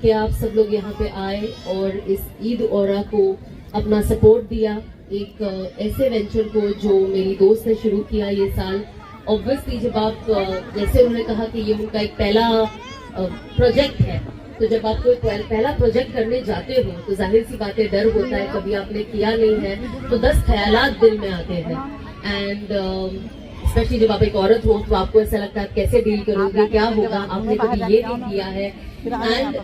کہ آپ سب لوگ یہاں پہ آئے اور اس عید اورا کو اپنا سپورٹ دیا، ایک ایسے وینچر کو جو میری دوست نے شروع کیا یہ سال. obviously جب آپ جیسے انہوں نے کہا کہ یہ ان کا ایک پہلا پروجیکٹ ہے، تو جب آپ کوئی پہلا پروجیکٹ کرنے جاتے ہو تو ظاہر سی باتیں ڈر ہوتا ہے، کبھی آپ نے کیا نہیں ہے تو 10 خیالات دل میں آتے ہیں. اینڈ اسپیشلی جب آپ ایک عورت ہو تو آپ کو ایسا لگتا ہے کیسے ڈیل کرو گے، کیا ہوگا، آپ نے کبھی یہ نہیں کیا ہے. اینڈ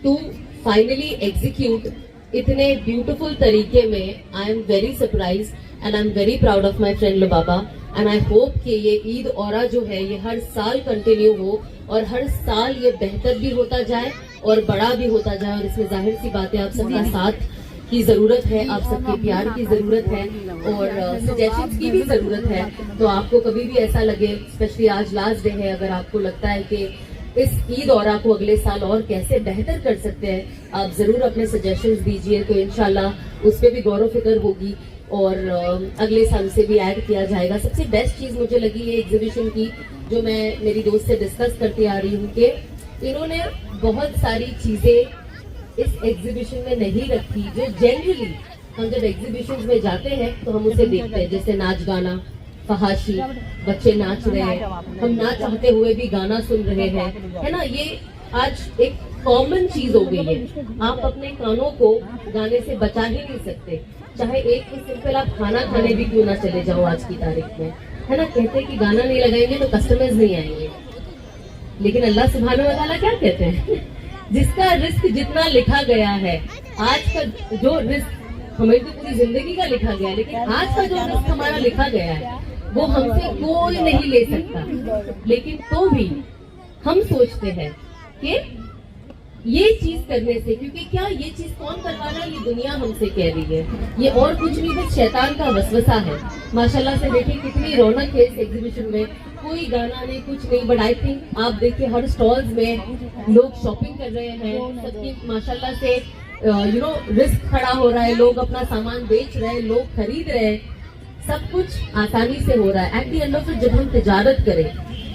ٹو فائنلی ایگزیکیوٹ اتنے بیوٹیفل طریقے میں، I am very surprise and I am very proud of my friend Lubaba. And I hope کہ یہ عید اورا جو ہے یہ ہر سال کنٹینیو ہو اور ہر سال یہ بہتر بھی ہوتا جائے اور بڑا بھی ہوتا جائے. اور اس میں ظاہر سی بات ہے آپ سب کا ساتھ کی ضرورت ہے، آپ سب کے پیار کی ضرورت ہے اور سجیشنز کی بھی ضرورت ہے. تو آپ کو کبھی بھی ایسا لگے، اسپیشلی آج لاسٹ ڈے ہے، اگر آپ کو لگتا ہے کہ اس عید اورا کو اگلے سال اور کیسے بہتر کر سکتے ہیں، آپ ضرور اپنے سجیشنز دیجئے، تو انشاءاللہ اس پہ بھی غور و فکر ہوگی اور اگلے سال سے بھی ایڈ کیا جائے گا. سب سے بیسٹ چیز مجھے لگی ہے ایگزیبیشن کی، جو میں میری دوست سے ڈسکس کرتی آ رہی ہوں، کہ انہوں نے بہت ساری چیزیں اس ایگزیبیشن میں نہیں رکھی جو جنرلی ہم جب ایگزیبیشن میں جاتے ہیں تو ہم اسے دیکھتے ہیں، جیسے ناچ گانا، فحاشی، بچے ناچ رہے ہیں، ہم نہ چاہتے ہوئے بھی گانا سن رہے ہیں، ہے نا. یہ آج ایک کامن چیز ہو گئی ہے. آپ اپنے کانوں کو گانے سے بچا ہی نہیں سکتے، چاہے ایک ہی سمپل آپ کھانا کھانے بھی کیوں نہ چلے جاؤ آج کی تاریخ میں، ہے نا. کہتے ہیں کہ گانا نہیں لگائیں گے تو کسٹمرز نہیں آئیں گے، لیکن اللہ سبحانہ و تعالیٰ کیا کہتے ہیں، جس کا رزق جتنا لکھا گیا ہے، آج کا جو رزق ہمیں تو پوری زندگی کا لکھا گیا ہے، لیکن آج کا جو رزق ہمارا لکھا گیا ہے وہ ہم سے کوئی نہیں لے سکتا. لیکن تو بھی ہم سوچتے ہیں کہ یہ چیز کرنے سے، کیونکہ کیا یہ چیز کون کروا رہا ہے، یہ دنیا ہم سے کہہ رہی ہے، یہ اور کچھ نہیں بس شیطان کا وسوسہ ہے. ماشاءاللہ سے دیکھیں کتنی رونق ہے اس ایگزیبیشن میں، کوئی گانا نہیں، کچھ نہیں، بٹ آئی تھنک آپ دیکھیں ہر سٹالز میں لوگ شاپنگ کر رہے ہیں، سب کی ماشاءاللہ سے رزق کھڑا ہو رہا ہے، لوگ اپنا سامان بیچ رہے ہیں، لوگ خرید رہے ہیں، سب کچھ آسانی سے ہو رہا ہے. At the end of it جب ہم تجارت کریں،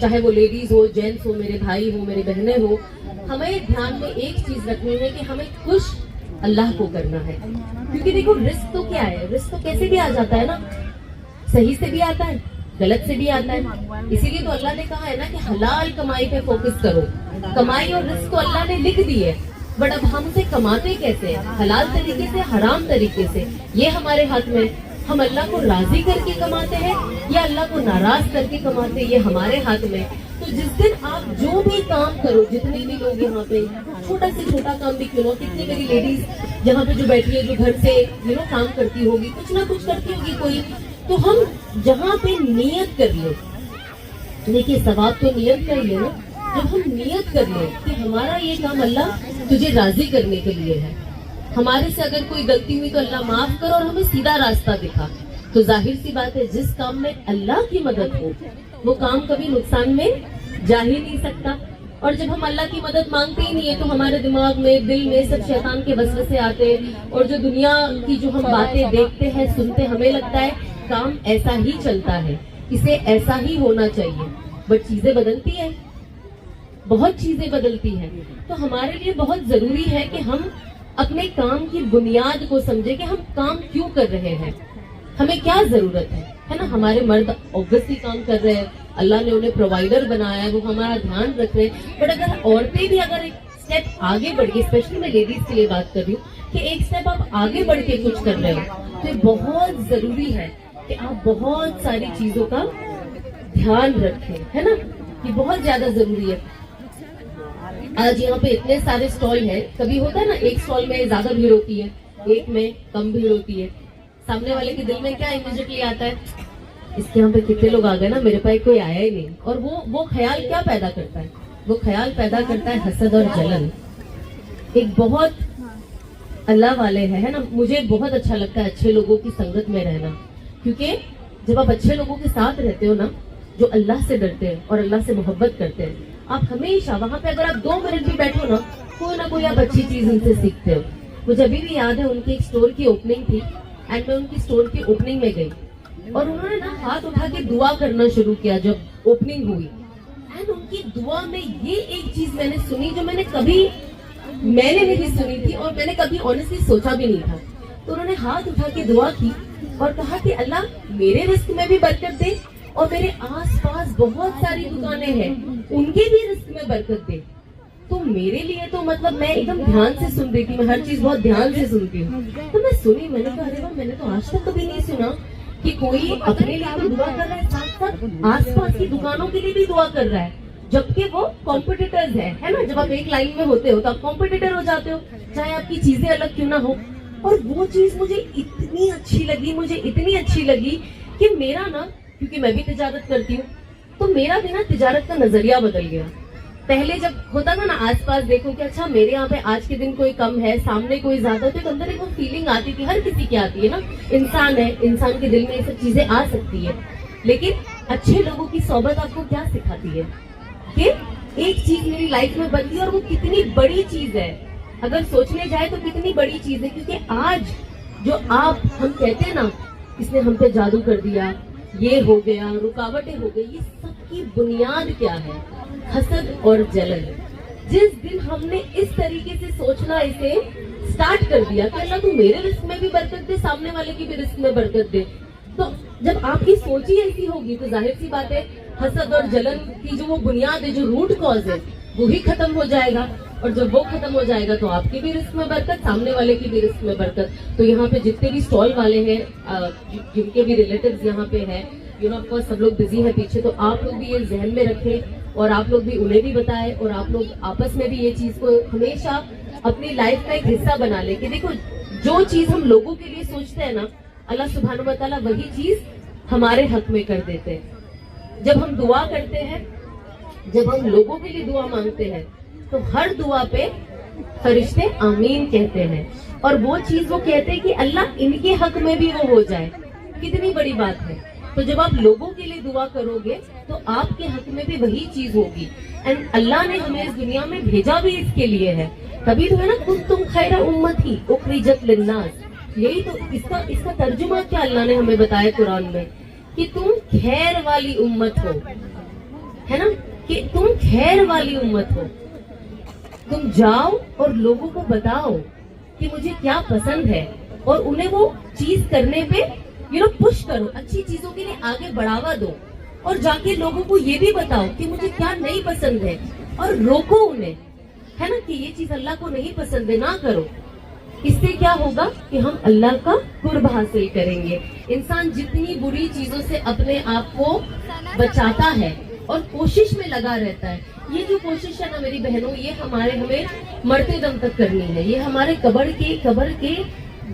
چاہے وہ لیڈیز ہو، جینٹس ہو، میرے بھائی ہو، میرے بہنیں ہو، ہمیں دھیان میں ایک چیز رکھنی ہے کہ ہمیں خوش اللہ کو کرنا ہے. کیونکہ دیکھو رزق تو کیا ہے، رزق تو کیسے بھی آ جاتا ہے نا، صحیح سے بھی آتا ہے، غلط سے بھی آتا ہے. اسی لیے تو اللہ نے کہا ہے نا کہ حلال کمائی پہ فوکس کرو. کمائی اور رزق تو اللہ نے لکھ دی ہے، بٹ اب ہم اسے کماتے کیسے ہیں، حلال طریقے سے، حرام طریقے سے، یہ ہمارے ہاتھ میں. ہم اللہ کو راضی کر کے کماتے ہیں یا اللہ کو ناراض کر کے کماتے ہیں، یہ ہمارے ہاتھ میں. تو جس دن آپ جو بھی کام کرو، جتنے بھی لوگ یہاں پہ چھوٹا سے چھوٹا کام بھی کیوں نہ، کتنی میری لیڈیز یہاں پہ جو بیٹھی ہے جو گھر سے کام کرتی ہوگی، کچھ نہ کچھ کرتی ہوگی کوئی، تو ہم جہاں پہ نیت کر لیں، دیکھیے ثواب تو نیت کا ہی ہے نا. جب ہم نیت کر لیں کہ ہمارا یہ کام اللہ تجھے راضی کرنے کے لیے ہے، ہمارے سے اگر کوئی غلطی ہوئی تو اللہ معاف کر اور ہمیں سیدھا راستہ دکھا، تو ظاہر سی بات ہے جس کام میں اللہ کی مدد ہو وہ کام کبھی نقصان میں جا ہی نہیں سکتا. اور جب ہم اللہ کی مدد مانگتے ہی نہیں ہے تو ہمارے دماغ میں، دل میں سب شیطان کے وسوسے آتے ہیں، اور جو دنیا کی جو ہم باتیں دیکھتے ہیں، سنتے، ہمیں لگتا ہے کام ایسا ہی چلتا ہے، اسے ایسا ہی ہونا چاہیے. بٹ چیزیں بدلتی ہیں، بہت چیزیں بدلتی ہیں. تو ہمارے لیے بہت ضروری ہے کہ ہم اپنے کام کی بنیاد کو سمجھے کہ ہم کام کیوں کر رہے ہیں، ہمیں کیا ضرورت ہے نا. ہمارے مرد اوبویسلی کام کر رہے ہیں، اللہ نے انہیں پرووائڈر بنایا ہے، وہ ہمارا دھیان رکھ رہے ہیں. بٹ اگر عورتیں بھی اگر ایک اسٹیپ آگے بڑھ کے، اسپیشلی میں لیڈیز کے لیے بات کر رہی ہوں، کہ ایک اسٹیپ آپ آگے بڑھ کے کچھ کر رہے ہو، تو یہ بہت ضروری ہے کہ آپ بہت ساری چیزوں کا دھیان رکھیں، ہے نا. یہ بہت زیادہ ضروری ہے. آج یہاں پہ اتنے سارے اسٹال ہیں، کبھی ہوتا ہے نا ایک اسٹال میں زیادہ بھیڑ ہوتی ہے، ایک میں کم بھیڑ ہوتی ہے. سامنے والے کے دل میں کیا امیجیٹلی آتا ہے، اس کے یہاں پہ کتنے لوگ آ گئے نا، میرے پاس کوئی آیا ہی نہیں. اور وہ خیال کیا پیدا کرتا ہے، وہ خیال پیدا کرتا ہے حسد اور جلن. ایک بہت اللہ والے ہے نا، مجھے بہت اچھا لگتا ہے اچھے لوگوں کی سنگت میں رہنا، کیونکہ جب آپ اچھے لوگوں کے ساتھ رہتے ہو نا، جو اللہ سے ڈرتے ہیں اور اللہ سے محبت کرتے ہیں، آپ ہمیشہ وہاں پہ اگر آپ 2 منٹ بھی بیٹھو نا، کوئی نہ کوئی آپ اچھی چیز ان سے سیکھتے ہو. مجھے ابھی بھی یاد ہے ان کی ایک اسٹور کی اوپننگ تھی، اینڈ میں ان کی اسٹور کی اوپننگ میں گئی، اور انہوں نے نا ہاتھ اٹھا کے دعا کرنا شروع کیا جب اوپننگ ہوئی. اینڈ ان کی دعا میں یہ ایک چیز میں نے سنی جو میں نے کبھی میں نے نہیں سنی تھی اور میں نے کبھی آنیسٹلی سوچا بھی نہیں تھا. تو انہوں نے ہاتھ اٹھا کے دعا کی اور کہا کہ اللہ میرے رزق میں بھی برکت دے اور میرے آس پاس بہت ساری دکانیں ہیں ان کے بھی رزق میں برکت دے. تو میرے لیے تو مطلب میں ایک دم دھیان سے سن رہی تھی, میں ہر چیز بہت دھیان سے سنتی ہوں. تو میں سنی, میں نے کہا ارے واہ, میں نے تو آج تک کبھی نہیں سنا کہ کوئی اپنے لیے تو دعا کر رہا ہے ساتھ ساتھ آس پاس کی دکانوں کے لیے بھی دعا کر رہا ہے, جبکہ وہ کمپٹیٹرز ہے نا. جب آپ ایک لائن میں ہوتے ہو تو آپ کمپٹیٹر ہو جاتے ہو, چاہے آپ کی چیزیں الگ کیوں نہ ہو. اور وہ چیز مجھے اتنی اچھی لگی کہ میرا نا, کیونکہ میں بھی تجارت کرتی ہوں, تو میرا بھی نا تجارت کا نظریہ بدل گیا. پہلے جب ہوتا تھا نا آس پاس دیکھو کہ اچھا میرے یہاں پہ آج کے دن کوئی کم ہے, سامنے کوئی زیادہ, تو اندر ایک فیلنگ آتی تھی, ہر کسی کی آتی ہے نا, انسان ہے, انسان کے دل میں یہ سب چیزیں آ سکتی ہے. لیکن اچھے لوگوں کی صحبت آپ کو کیا سکھاتی ہے کہ ایک چیز میری لائف میں بدلی, اور وہ کتنی بڑی چیز ہے, اگر سوچنے جائے تو کتنی بڑی چیز ہے. کیونکہ آج جو ہم کہتے ہیں نا اس نے ہم پہ جادو کر دیا, یہ ہو گیا, رکاوٹیں ہو گئی, یہ سب کی بنیاد کیا ہے؟ حسد اور جلن. جس دن ہم نے اس طریقے سے سوچنا اسے سٹارٹ کر دیا کہ اللہ تو میرے رزق میں بھی برکت دے, سامنے والے کی بھی رزق میں برکت دے, تو جب آپ کی سوچ ہی ایسی ہوگی تو ظاہر سی بات ہے حسد اور جلن کی جو وہ بنیاد ہے, جو روٹ کاز ہے, وہی ختم ہو جائے گا. اور جب وہ ختم ہو جائے گا تو آپ کی بھی رزق میں برکت, سامنے والے کی بھی رزق میں برکت. تو یہاں پہ جتنے بھی اسٹال والے ہیں, جن کے بھی ریلیٹیوز یہاں پہ ہیں, آف کورس سب لوگ بزی ہیں پیچھے, تو آپ لوگ بھی یہ ذہن میں رکھیں اور آپ لوگ بھی انہیں بھی بتائیں, اور آپ لوگ آپس میں بھی یہ چیز کو ہمیشہ اپنی لائف کا ایک حصہ بنا لیں کہ دیکھو جو چیز ہم لوگوں کے لیے سوچتے ہیں نا, اللہ سبحانہ و تعالیٰ وہی چیز ہمارے حق میں کر دیتے ہیں. جب ہم دعا کرتے ہیں, جب ہم لوگوں کے لیے دعا مانگتے ہیں, تو ہر دعا پہ فرشتے آمین کہتے ہیں, اور وہ چیز وہ کہتے ہیں کہ اللہ ان کے حق میں بھی وہ ہو جائے. کتنی بڑی بات ہے. تو جب آپ لوگوں کے لیے دعا کرو گے تو آپ کے حق میں بھی وہی چیز ہوگی. اینڈ اللہ نے ہمیں اس دنیا میں بھیجا بھی اس کے لیے ہے. کبھی تو ہے نا, کنتم خیر امتی اخرجت للناس, یہی تو اس کا ترجمہ کیا اللہ نے ہمیں بتایا قرآن میں, کہ تم خیر والی امت ہو, ہے نا, کہ تم خیر والی امت ہو. تم جاؤ اور لوگوں کو بتاؤ کہ مجھے کیا پسند ہے, اور انہیں وہ چیز کرنے پہ پش کرو, اچھی چیزوں کے لیے آگے بڑھاوا دو, اور جا کے لوگوں کو یہ بھی بتاؤ کہ مجھے کیا نہیں پسند ہے, اور روکو انہیں, ہے نا, کہ یہ چیز اللہ کو نہیں پسند ہے, نہ کرو. اس سے کیا ہوگا کہ ہم اللہ کا قرب حاصل کریں گے. انسان جتنی بری چیزوں سے اپنے آپ کو بچاتا ہے اور کوشش میں لگا رہتا ہے, یہ جو کوشش ہے نا میری بہنوں, یہ ہمیں مرتے دم تک کرنی ہے. یہ ہمارے قبر کے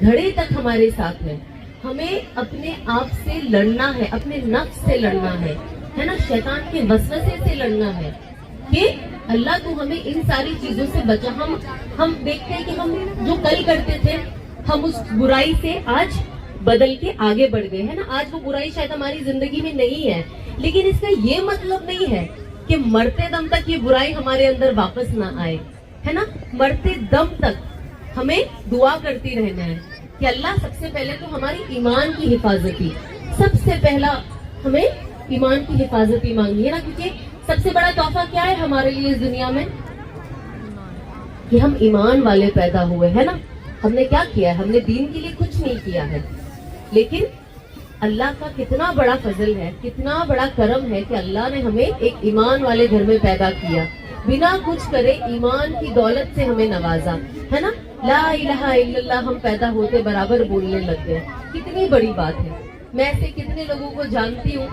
گھڑے تک ہمارے ساتھ ہے. ہمیں اپنے آپ سے لڑنا ہے, اپنے نفس سے لڑنا ہے نا, شیطان کے وسوسے سے لڑنا ہے کہ اللہ تو ہمیں ان ساری چیزوں سے بچا. ہم دیکھتے ہیں کہ ہم جو کل کرتے تھے, ہم اس برائی سے آج بدل کے آگے بڑھ گئے, ہے نا. آج وہ برائی شاید ہماری زندگی میں نہیں ہے, لیکن اس کا یہ مطلب نہیں ہے کہ مرتے دم تک یہ برائی ہمارے اندر واپس نہ آئے, ہے نا. مرتے دم تک ہمیں دعا کرتی رہنا ہے کہ اللہ سب سے پہلے تو ہماری ایمان کی حفاظتی, سب سے پہلا ہمیں ایمان کی حفاظتی مانگنی ہے نا, کیونکہ سب سے بڑا تحفہ کیا ہے ہمارے لیے اس دنیا میں, کہ ہم ایمان والے پیدا ہوئے, ہے نا. ہم نے کیا کیا ہے, ہم نے دین کے لیے کچھ نہیں کیا ہے, لیکن اللہ کا کتنا بڑا فضل ہے, کتنا بڑا کرم ہے کہ اللہ نے ہمیں ایک ایمان والے گھر میں پیدا کیا, بنا کچھ کرے ایمان کی دولت سے ہمیں نوازا, ہے نا. لا الہ الا اللہ ہم پیدا ہوتے برابر بولنے لگ گئے. کتنی بڑی بات ہے. میں ایسے کتنے لوگوں کو جانتی ہوں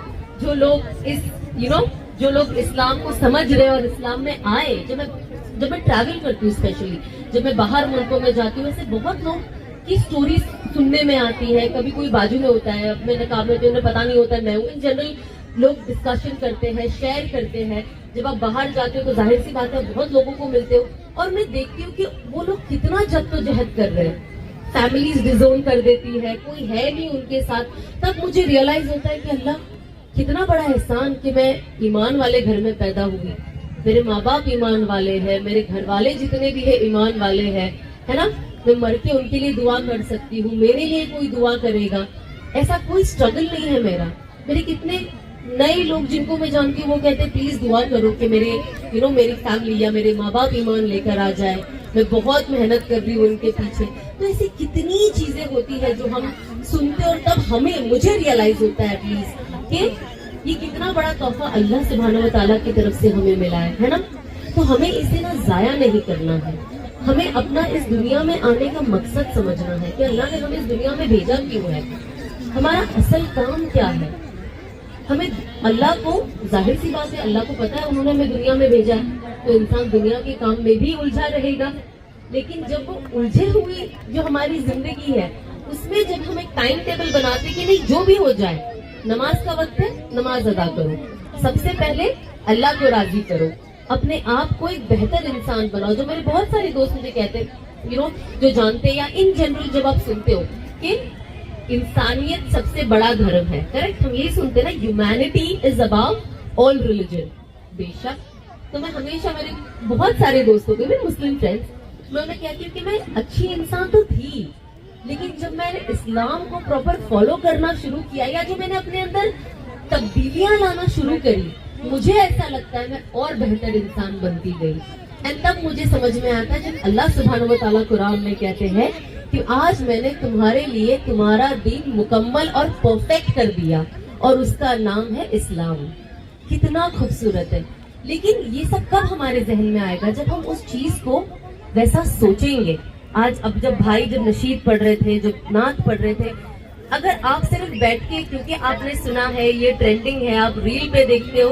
جو لوگ اسلام کو سمجھ رہے اور اسلام میں آئے. جب میں ٹریول کرتی ہوں, اسپیشلی جب میں باہر ملکوں میں جاتی ہوں, ایسے بہت لوگ کی سٹوریز سننے میں آتی ہے. کبھی کوئی بازو میں ہوتا ہے, اپنے نقاب میں, انہیں پتا نہیں ہوتا ہے میں ہوں. ان جنرل لوگ ڈسکشن کرتے ہیں, شیئر کرتے ہیں. جب آپ باہر جاتے ہو تو ظاہر سی بات ہے بہت لوگوں کو ملتے ہو, اور میں دیکھتی ہوں کہ وہ لوگ کتنا جدوجہد کر رہے ہیں. فیملیز ڈیزون کر دیتی ہے, کوئی ہے نہیں ان کے ساتھ. تب مجھے ریئلائز ہوتا ہے کہ اللہ کتنا بڑا احسان کہ میں ایمان والے گھر میں پیدا ہوئی, میرے ماں باپ ایمان والے ہیں, میرے گھر والے جتنے بھی ہیں ایمان والے ہیں, ہے نا. میں مر کے ان کے لیے دعا کر سکتی ہوں, میرے لیے کوئی دعا کرے گا, ایسا کوئی اسٹرگل نہیں ہے میرا. میرے کتنے نئے لوگ جن کو میں جانتی ہوں وہ کہتے ہیں پلیز دعا کرو کہ میری فیملی یا میرے ماں باپ ایمان لے کر آ جائے. میں بہت محنت کر رہی ہوں ان کے پیچھے. تو ایسی کتنی چیزیں ہوتی ہیں جو ہم سنتے اور تب مجھے ریئلائز ہوتا ہے ایٹ لیسٹ کہ یہ کتنا بڑا تحفہ اللہ سبحانہ و تعالیٰ کی طرف سے ہمیں ملا ہے نا. تو ہمیں اسے نا ضائع نہیں کرنا ہے. ہمیں اپنا اس دنیا میں آنے کا مقصد سمجھنا ہے کہ اللہ نے ہمیں اس دنیا میں بھیجا کیوں ہے, ہمارا اصل کام کیا ہے. ہمیں اللہ کو, ظاہر سی بات ہے اللہ کو پتا ہے انہوں نے ہمیں دنیا میں بھیجا ہے, تو انسان دنیا کے کام میں بھی الجھا رہے گا. لیکن جب وہ الجھے ہوئے جو ہماری زندگی ہے اس میں جب ہم ایک ٹائم ٹیبل بناتے کہ نہیں جو بھی ہو جائے, نماز کا وقت ہے نماز ادا کرو, سب سے پہلے اللہ کو راضی کرو, اپنے آپ کو ایک بہتر انسان بناؤ. جو میرے بہت سارے دوست مجھے کہتے ہیں جو جانتے ہیں یا ان جنرل جب آپ سنتے ہو کہ انسانیت سب سے بڑا دھرم ہے, کریکٹ, ہم یہی سنتے ہیں نا, ہیومینٹی از اباؤ آل ریلیجن. بے شک. تو میں ہمیشہ میرے بہت سارے دوستوں کو, میرے مسلم فرینڈس, میں انہیں کہتی ہوں کہ میں اچھی انسان تو تھی, لیکن جب میں نے اسلام کو پراپر فالو کرنا شروع کیا یا جو میں نے اپنے اندر تبدیلیاں لانا شروع کری, مجھے ایسا لگتا ہے میں اور بہتر انسان بنتی گئی. اینڈ تب مجھے سمجھ میں آتا ہے جب اللہ سبحانہ و تعالیٰ قرآن میں کہتے ہیں کہ آج میں نے تمہارے لیے تمہارا دین مکمل اور پرفیکٹ کر دیا اور اس کا نام ہے اسلام. کتنا خوبصورت ہے. لیکن یہ سب کب ہمارے ذہن میں آئے گا جب ہم اس چیز کو ویسا سوچیں گے. آج اب جب بھائی جب نشید پڑھ رہے تھے, جب نعت پڑھ رہے تھے, اگر آپ صرف بیٹھ کے, کیونکہ آپ نے سنا ہے یہ ٹرینڈنگ ہے, آپ ریل پہ دیکھتے ہو,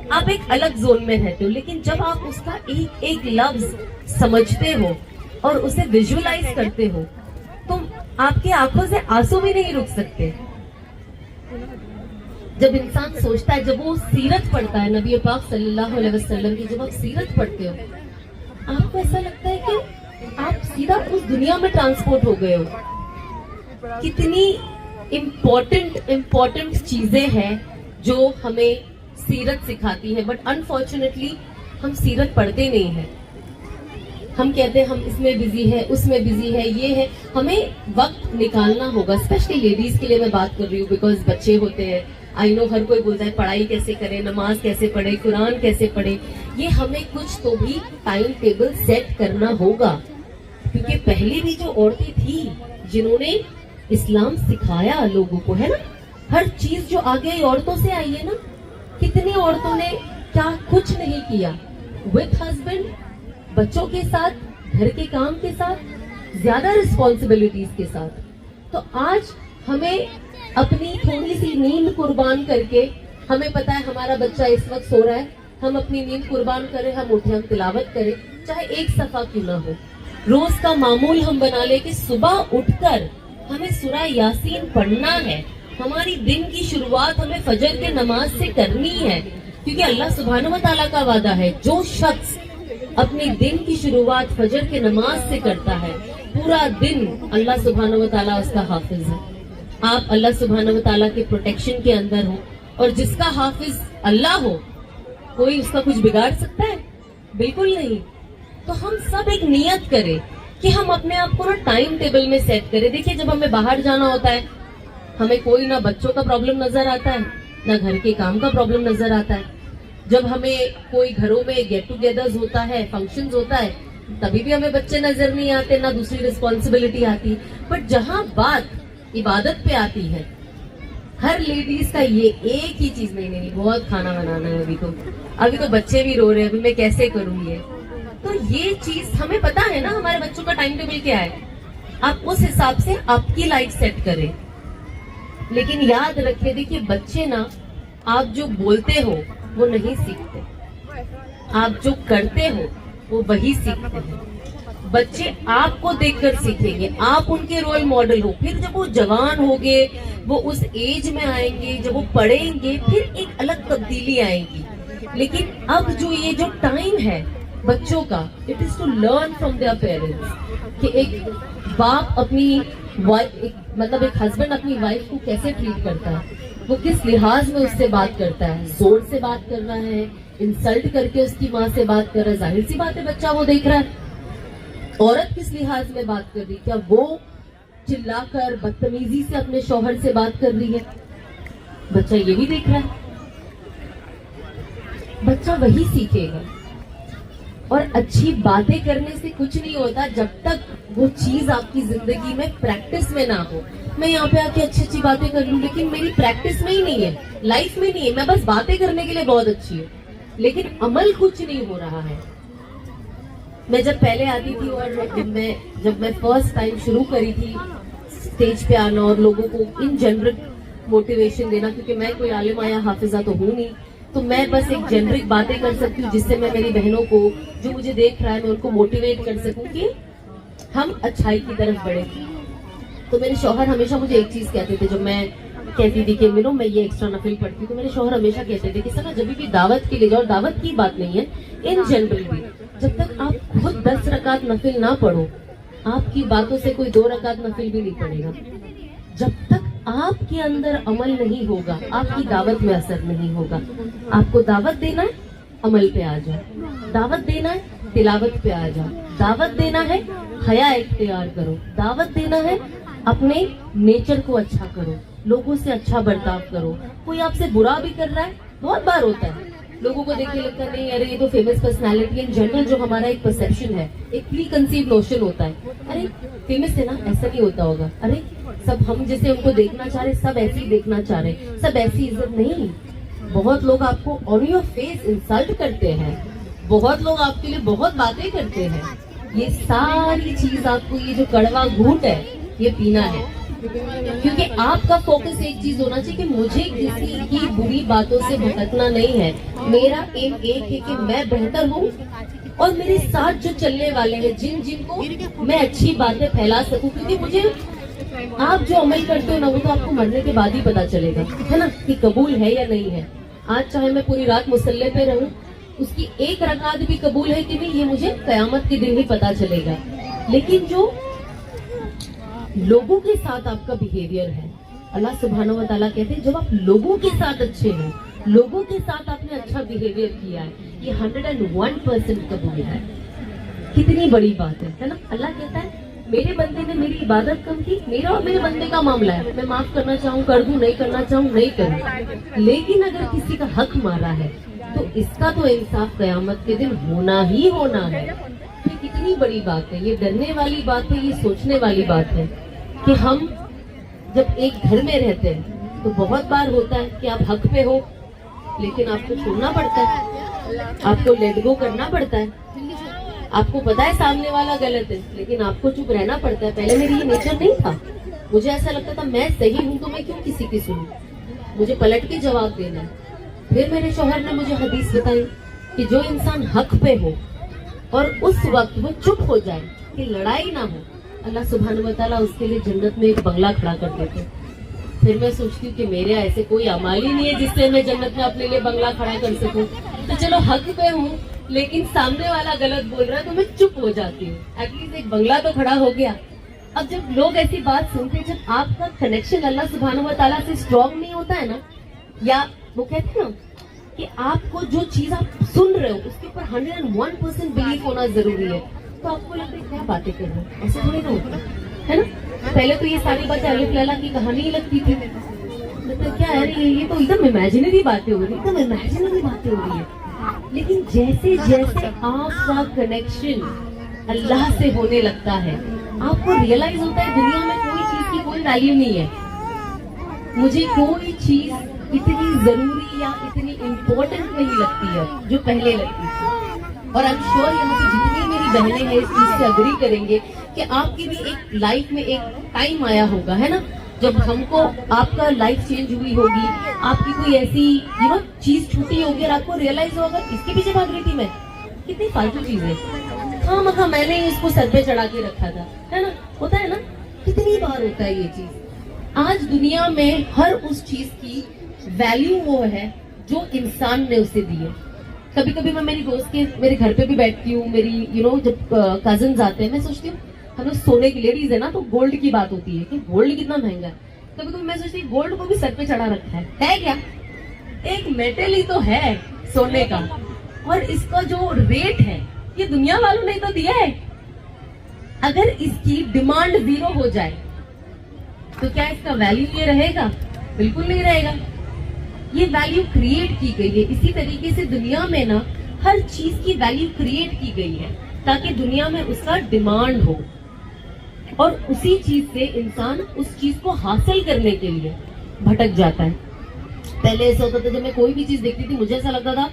آپ ایک الگ زون میں رہتے ہو, لیکن جب آپ اس کا ایک ایک لفظ سمجھتے ہو اور اسے ویژولائز کرتے ہو تو آپ کی آنکھوں سے آنسو بھی نہیں رک سکتے. جب انسان سوچتا ہے, جب وہ سیرت پڑھتا ہے نبی پاک صلی اللہ علیہ وسلم کی, جب آپ سیرت پڑھتے ہو آپ کو ایسا لگتا ہے کہ آپ سیدھا اس دنیا میں ٹرانسپورٹ ہو گئے ہو. کتنی امپورٹنٹ چیزیں ہیں جو ہمیں سیرت سکھاتی ہے, بٹ انفارچونیٹلی ہم سیرت پڑھتے نہیں ہیں. ہم کہتے ہیں ہم اس میں بزی ہے, اس میں بزی ہے, یہ ہے. ہمیں وقت نکالنا ہوگا, اسپیشلی لیڈیز کے لیے میں بات کر رہی ہوں, بیکاز بچے ہوتے ہیں. آئی نو ہر کوئی بولتا ہے پڑھائی کیسے کرے, نماز کیسے پڑھے, قرآن کیسے پڑھے. یہ ہمیں کچھ تو بھی ٹائم ٹیبل سیٹ کرنا ہوگا, کیونکہ پہلے بھی جو عورتیں تھیں جنہوں نے اسلام سکھایا لوگوں کو, ہے نا, ہر چیز جو آگے عورتوں سے آئی ہے نا, کتنی عورتوں نے کیا کچھ نہیں کیا, وتھ ہسبینڈ, بچوں کے ساتھ, گھر کے کام کے ساتھ, زیادہ رسپانسبلٹیز کے ساتھ. تو آج ہمیں اپنی تھوڑی سی نیند قربان کر کے, ہمیں پتا ہے ہمارا بچہ اس وقت سو رہا ہے, ہم اپنی نیند قربان کریں, ہم اٹھیں, ہم تلاوت کریں, چاہے ایک صفحہ کیوں نہ ہو. روز کا معمول ہم بنا لے کہ صبح اٹھ کر ہمیں سورہ یاسین پڑھنا ہے. ہماری دن کی شروعات ہمیں فجر کے نماز سے کرنی ہے, کیونکہ اللہ سبحانہ و تعالیٰ کا وعدہ ہے جو شخص اپنی دن کی شروعات فجر کے نماز سے کرتا ہے پورا دن اللہ سبحانہ و تعالیٰ اس کا حافظ ہے. آپ اللہ سبحانہ و تعالیٰ کے پروٹیکشن کے اندر ہو, اور جس کا حافظ اللہ ہو کوئی اس کا کچھ بگاڑ سکتا ہے؟ بالکل نہیں. تو ہم سب ایک نیت کریں کہ ہم اپنے آپ کو نا ٹائم ٹیبل میں سیٹ کریں. دیکھیے جب ہمیں باہر جانا ہوتا ہے ہمیں کوئی نہ بچوں کا پرابلم نظر آتا ہے, نہ گھر کے کام کا پرابلم نظر آتا ہے. جب ہمیں کوئی گھروں میں گیٹ ٹوگیدرز ہوتا ہے, فنکشنز ہوتا ہے, تبھی بھی ہمیں بچے نظر نہیں آتے, نہ دوسری رسپانسبلٹی آتی. بٹ جہاں بات عبادت پہ آتی ہے, ہر لیڈیز کا یہ ایک ہی چیز, نہیں بہت کھانا بنانا ہے, ابھی تو بچے بھی رو رہے ہیں, ابھی میں کیسے کروں یہ. تو یہ چیز ہمیں پتا ہے نا ہمارے بچوں کا ٹائم ٹیبل کیا ہے, آپ اس حساب سے آپ کی لائف سیٹ کریں. لیکن یاد رکھیں, دیکھیے بچے نا آپ جو بولتے ہو وہ نہیں سیکھتے, آپ جو کرتے ہو وہ وہی سیکھتے ہیں. بچے آپ کو دیکھ کر سیکھیں گے, آپ ان کے رول ماڈل ہو. پھر جب وہ جوان ہوگے, وہ اس ایج میں آئیں گے, جب وہ پڑھیں گے, پھر ایک الگ تبدیلی آئے گی. لیکن اب جو یہ جو ٹائم ہے بچوں کا, it is to learn from their parents, کہ ایک باپ اپنی مطلب ایک ہسبینڈ اپنی وائف کو کیسے ٹریٹ کرتا ہے, وہ کس لحاظ میں اس سے بات کرتا ہے, زور سے بات کر رہا ہے, انسلٹ کر کے اس کی ماں سے بات کر رہا ہے. ظاہر سی بات ہے بچہ وہ دیکھ رہا ہے. عورت کس لحاظ میں بات کر رہی, کیا وہ چلا کر بدتمیزی سے اپنے شوہر سے بات کر رہی ہے, بچہ یہ بھی دیکھ رہا ہے. بچہ وہی سیکھے گا. اور اچھی باتیں کرنے سے کچھ نہیں ہوتا جب تک وہ چیز آپ کی زندگی میں پریکٹس میں نہ ہو. میں یہاں پہ آ کے اچھی اچھی باتیں کر لوں لیکن میری پریکٹس میں ہی نہیں ہے, لائف میں نہیں ہے. میں بس باتیں کرنے کے لیے بہت اچھی ہوں لیکن عمل کچھ نہیں ہو رہا ہے. میں جب پہلے آتی تھی اور جب میں فرسٹ ٹائم شروع کری تھی اسٹیج پہ آنا اور لوگوں کو ان جنرل موٹیویشن دینا, کیونکہ میں کوئی عالمہ یا حافظہ تو ہوں نہیں, تو میں بس ایک جنرک باتیں کر سکتی ہوں جس سے میں میری بہنوں کو جو مجھے دیکھ رہا ہے میں ان کو موٹیویٹ کر سکوں کہ ہم اچھائی کی طرف بڑھیں. تو میرے شوہر ہمیشہ مجھے ایک چیز کہتے تھے, جب میں کہتی تھی کہ میرو میں یہ ایکسٹرا نفل پڑھتی ہوں, تو میرے شوہر ہمیشہ کہتے تھے کہ سنا جب بھی دعوت کے لیے جاؤ, دعوت کی بات نہیں ہے, ان جنرل بھی جب تک آپ خود 10 رکعت نفل نہ پڑھو آپ کی باتوں سے کوئی 2 رکعت نفل بھی نہیں پڑے گا. جب تک آپ کے اندر عمل نہیں ہوگا آپ کی دعوت میں اثر نہیں ہوگا. آپ کو دعوت دینا ہے عمل پہ آ جاؤ, دعوت دینا ہے تلاوت پہ آ جاؤ, دعوت دینا ہے حیا اختیار کرو, دعوت دینا ہے اپنے نیچر کو اچھا کرو, لوگوں سے اچھا برتاؤ کرو. کوئی آپ سے برا بھی کر رہا ہے, بہت بار ہوتا ہے لوگوں کو دیکھ کے لگتا ہے نہیں ارے یہ تو فیمس پرسنالٹی ہے. ان جنرل جو ہمارا ایک پرسپشن ہے, ایک پری کنسیو نوشن ہوتا ہے, ارے فیمس ہے نا ایسا نہیں ہوتا ہوگا, ارے سب ہم جیسے ان کو دیکھنا چاہ رہے سب ایسے ہی دیکھنا چاہ رہے, سب ایسی عزت نہیں. بہت لوگ آپ کو آن یور فیس انسلٹ کرتے ہیں, بہت لوگ آپ کے لیے بہت باتیں کرتے ہیں. یہ ساری چیز آپ کو یہ جو کڑوا گھونٹ ہے یہ پینا ہے, کیونکہ آپ کا فوکس ایک چیز ہونا چاہیے کہ مجھے کسی کی بری باتوں سے بھٹکنا نہیں ہے. میرا ایم ایک ہے کہ میں بہتر ہوں اور میرے ساتھ جو چلنے والے ہیں جن کو میں اچھی باتیں پھیلا سکوں, کیونکہ مجھے آپ جو عمل کرتے ہو نا وہ تو آپ کو مرنے کے بعد ہی پتا چلے گا ہے نا کہ قبول ہے یا نہیں ہے. آج چاہے میں پوری رات مصلی پہ رہوں, اس کی 1 رکعت بھی قبول ہے کہ نہیں یہ مجھے قیامت کے دن ہی پتا چلے گا. لیکن جو لوگوں کے ساتھ آپ کا بیہیویئر ہے, اللہ سبحانہ و تعالیٰ کہتے ہیں جب آپ لوگوں کے ساتھ اچھے ہیں, لوگوں کے ساتھ آپ نے اچھا بیہیویئر کیا ہے, یہ 101% قبول ہے. کتنی بڑی بات ہے نا. اللہ کہتا ہے میرے بندے نے میری عبادت کم کی, میرا اور میرے بندے کا معاملہ ہے, میں معاف کرنا چاہوں کر دوں, نہیں کرنا چاہوں نہیں کروں. لیکن اگر کسی کا حق مارا ہے تو اس کا تو انصاف قیامت کے دن ہونا ہی ہونا ہے. یہ کتنی بڑی بات ہے, یہ ڈرنے والی بات ہے, یہ سوچنے والی بات ہے کہ ہم جب ایک گھر میں رہتے ہیں تو بہت بار ہوتا ہے کہ آپ حق پہ ہو لیکن آپ کو چھوڑنا پڑتا ہے, آپ کو لیٹ گو کرنا پڑتا ہے. آپ کو پتا ہے سامنے والا غلط ہے لیکن آپ کو چپ رہنا پڑتا ہے. پہلے میری یہ نیچر نہیں تھا, مجھے ایسا لگتا تھا میں صحیح ہوں تو میں کیوں کسی کی سنوں, مجھے پلٹ کے جواب دینا ہے. پھر میرے شوہر نے مجھے حدیث بتائی کہ جو انسان حق پہ ہو اور اس وقت وہ چپ ہو جائے کہ لڑائی نہ ہو, اللہ سبحانہ و تعالیٰ اس کے لیے جنت میں ایک بنگلہ کھڑا کر دیتے. پھر میں سوچتی ہوں کہ میرے ایسے کوئی اعمال ہی نہیں ہے جس سے میں جنت میں اپنے لیے بنگلہ کھڑا کر سکوں. تو چلو حق پہ ہوں لیکن سامنے والا غلط بول رہا ہے تو میں چپ ہو جاتی ہوں, ایٹ لیسٹ ایک بنگلہ تو کھڑا ہو گیا. اب جب لوگ ایسی بات سنتے ہیں, جب آپ کا کنیکشن اللہ سبحانہ و تعالیٰ سے اسٹرانگ نہیں ہوتا ہے نا, یا وہ کہتے ہیں نا کہ آپ کو جو چیز آپ سن رہے ہو اس کے اوپر 101% بلیف ہونا ضروری ہے, تو آپ کو لگتا ہے کیا باتیں کر رہے ہیں, ایسے تھوڑی نہ ہوتا ہے نا. پہلے تو یہ ساری باتیں الف لیلا کی کہانی ہی لگتی تھی, مطلب کیا ہے یہ تو ایک دم امیجنری باتیں ہو رہی, ایک دم امیجنری باتیں ہو رہی ہے. لیکن جیسے جیسے آپ کا کنیکشن اللہ سے ہونے لگتا ہے آپ کو ریئلائز ہوتا ہے دنیا میں کوئی چیز کی کوئی ویلیو نہیں ہے, مجھے کوئی چیز اتنی ضروری یا اتنی امپورٹنٹ نہیں لگتی ہے جو پہلے لگتی تھی. اور آئی ایم شیور یہاں پہ جتنی میری بہنیں ہیں اس چیز سے اگری کریں گے کہ آپ کی بھی ایک لائف میں ایک ٹائم آیا ہوگا ہے نا, جب ہم کو آپ کا لائف چینج ہوئی ہوگی, آپ کی کوئی ایسی چیز چھوٹی ہوگی اور آپ کو ریئلائز ہوگا اس کے پیچھے بھاگ رہی تھی میں, کتنی فالتو چیز ہے, ہاں مکھا میں نے اس کو سر پہ چڑھا کے رکھا تھا, ہے نا, ہوتا ہے نا, کتنی بار ہوتا ہے یہ چیز. آج دنیا میں ہر اس چیز کی ویلیو وہ ہے جو انسان نے اسے دی ہے. کبھی کبھی میں میری دوست کے میرے گھر پہ بھی بیٹھتی ہوں, میری جب کزنز آتے ہیں میں سوچتی ہوں ہم لوگ سونے کی لیڈیز ہے نا تو گولڈ کی بات ہوتی ہے کہ گولڈ کتنا مہنگا ہے. کبھی کبھی میں سوچتی ہوں گولڈ کو بھی سر پہ چڑھا رکھا ہے کیا, ایک میٹل ہی تو ہے سونے کا, اور اس کا جو ریٹ ہے یہ دنیا والوں نے تو دیا ہے. اگر اس کی ڈیمانڈ 0 ہو جائے تو کیا اس کا ویلیو یہ رہے گا؟ بالکل نہیں رہے گا. یہ ویلیو کریٹ کی گئی ہے. اسی طریقے سے دنیا میں نا ہر چیز کی ویلیو کریٹ کی گئی ہے تاکہ دنیا میں اس کا ڈیمانڈ ہو، اور اسی چیز سے انسان اس چیز کو حاصل کرنے کے لیے بھٹک جاتا ہے. پہلے ایسا ہوتا تھا جب میں کوئی بھی چیز دیکھتی تھی مجھے ایسا لگتا تھا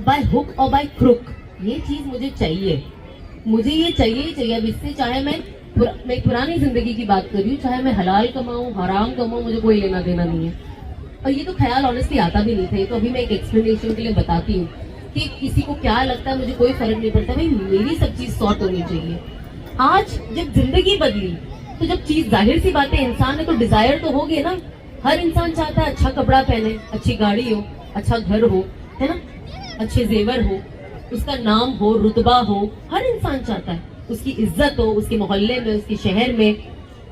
بائی ہک اور بائی کروک یہ چیز مجھے چاہیے، مجھے یہ چاہیے ہی چاہیے. اب اس سے چاہے میں ایک پرانی زندگی کی بات کر رہی ہوں، چاہے میں حلال کماؤں حرام کماؤں، مجھے کوئی لینا دینا نہیں ہے. اور یہ تو خیال آنیسٹلی آتا بھی نہیں تھا، یہ تو ابھی میں ایک ایکسپلینیشن کے لیے بتاتی ہوں کہ کسی کو کیا لگتا ہے مجھے کوئی فرق نہیں پڑتا، بھائی میری سب چیز سارٹ ہونی چاہیے. آج جب زندگی بدلی تو جب چیز ظاہر سی بات ہے انسان ہے تو ڈیزائر تو ہوگی نا. ہر انسان چاہتا ہے اچھا کپڑا پہنے، اچھی گاڑی ہو، اچھا گھر ہو، ہے نا، اچھے زیور ہو، اس کا نام ہو، رتبہ ہو. ہر انسان چاہتا ہے اس کی عزت ہو، اس کے محلے میں، اس کے شہر میں،